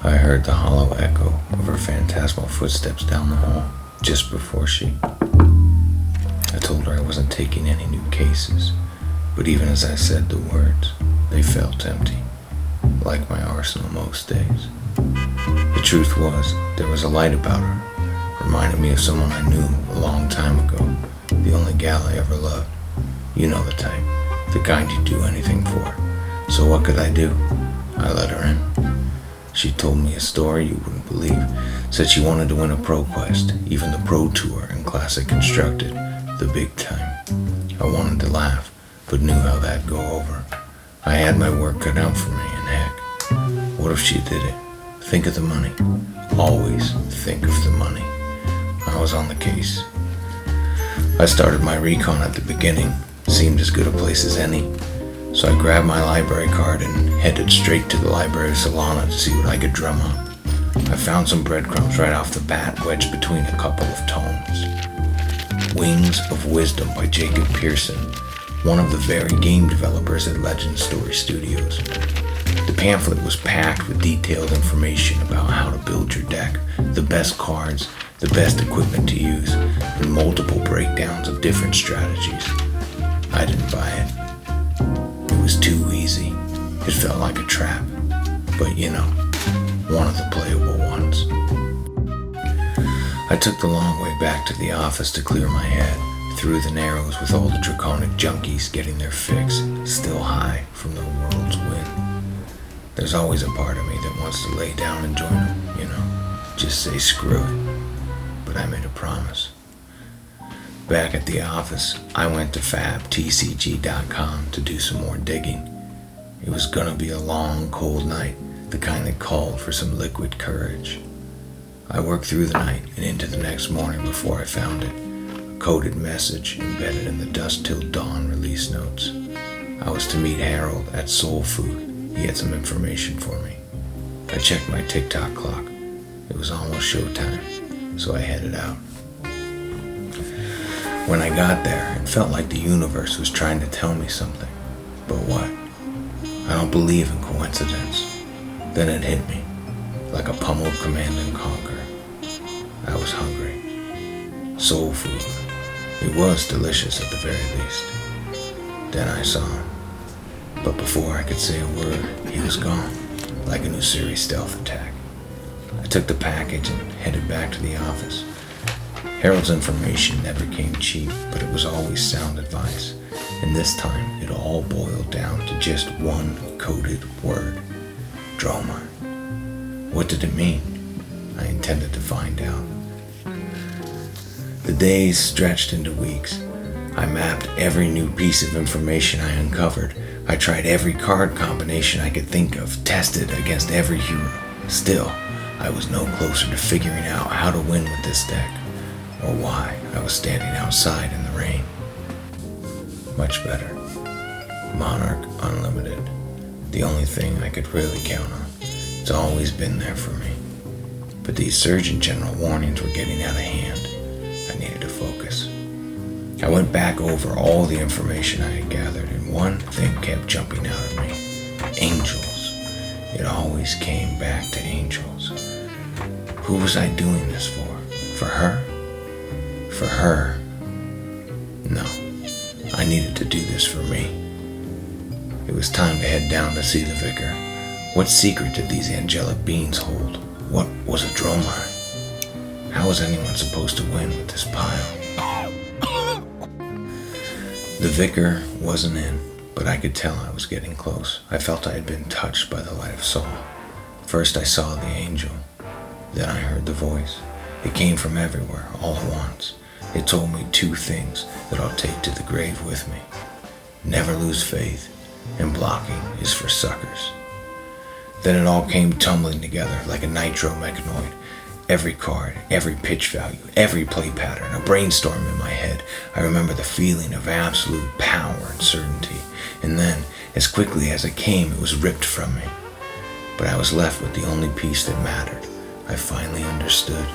I heard the hollow echo of her phantasmal footsteps down the hall just before I told her I wasn't taking any new cases, but even as I said the words, they felt empty, like my arsenal most days. The truth was, there was a light about her, reminded me of someone I knew a long time ago, the only gal I ever loved. You know the type, the kind you'd do anything for. So what could I do? I let her in. She told me a story you wouldn't believe. Said she wanted to win a pro quest, even the pro tour in Classic Constructed, the big time. I wanted to laugh, but knew how that'd go over. I had my work cut out for me, and heck, what if she did it? Think of the money. Always think of the money. I was on the case. I started my recon at the beginning. Seemed as good a place as any. So I grabbed my library card and headed straight to the library of Solana to see what I could drum up. I found some breadcrumbs right off the bat, wedged between a couple of tomes. Wings of Wisdom by Jacob Pearson, one of the very game developers at Legend Story Studios. The pamphlet was packed with detailed information about how to build your deck, the best cards, the best equipment to use, and multiple breakdowns of different strategies. I didn't buy it. It was too easy. It felt like a trap. But you know, one of the playable ones. I took the long way back to the office to clear my head, through the narrows with all the draconic junkies getting their fix, still high from the world's win. There's always a part of me that wants to lay down and join them, you know, just say screw it. But I made a promise. Back at the office, I went to fabtcg.com to do some more digging. It was gonna be a long, cold night, the kind that called for some liquid courage. I worked through the night and into the next morning before I found it, a coded message embedded in the Dusk Till Dawn release notes. I was to meet Harold at Soul Food. He had some information for me. I checked my TikTok clock. It was almost showtime, so I headed out. When I got there, it felt like the universe was trying to tell me something. But what? I don't believe in coincidence. Then it hit me, like a pummeled Command and Conquer. I was hungry. Soul food. It was delicious at the very least. Then I saw him. But before I could say a word, he was gone, like a new series stealth attack. I took the package and headed back to the office. Harold's information never came cheap, but it was always sound advice. And this time, it all boiled down to just one coded word. Dromar. What did it mean? I intended to find out. The days stretched into weeks. I mapped every new piece of information I uncovered. I tried every card combination I could think of, tested against every hero. Still, I was no closer to figuring out how to win with this deck, or why I was standing outside in the rain. Much better. Monarch Unlimited. The only thing I could really count on. It's always been there for me. But these Surgeon General warnings were getting out of hand. I needed to focus. I went back over all the information I had gathered, and one thing kept jumping out at me. Angels. It always came back to angels. Who was I doing this for? For her? For her? No. I needed to do this for me. It was time to head down to see the vicar. What secret did these angelic beings hold? What was a Dromar? How was anyone supposed to win with this pile? The vicar wasn't in, but I could tell I was getting close. I felt I had been touched by the light of soul. First I saw the angel. Then I heard the voice. It came from everywhere, all at once. It told me two things that I'll take to the grave with me. Never lose faith, and blocking is for suckers. Then it all came tumbling together like a nitro mechanoid. Every card, every pitch value, every play pattern, a brainstorm in my head. I remember the feeling of absolute power and certainty. And then, as quickly as it came, it was ripped from me. But I was left with the only piece that mattered. I finally understood.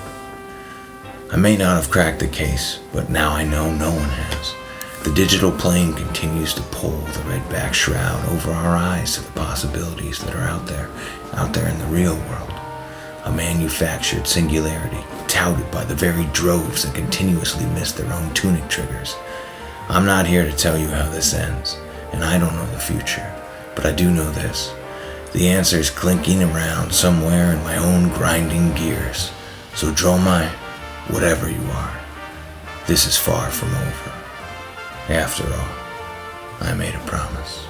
I may not have cracked the case, but now I know no one has. The digital plane continues to pull the redback shroud over our eyes to the possibilities that are out there in the real world. a manufactured singularity, touted by the very droves that continuously miss their own tunic triggers. I'm not here to tell you how this ends, and I don't know the future, but I do know this. The answer is clinking around somewhere in my own grinding gears. So Dromai, whatever you are, this is far from over. After all, I made a promise.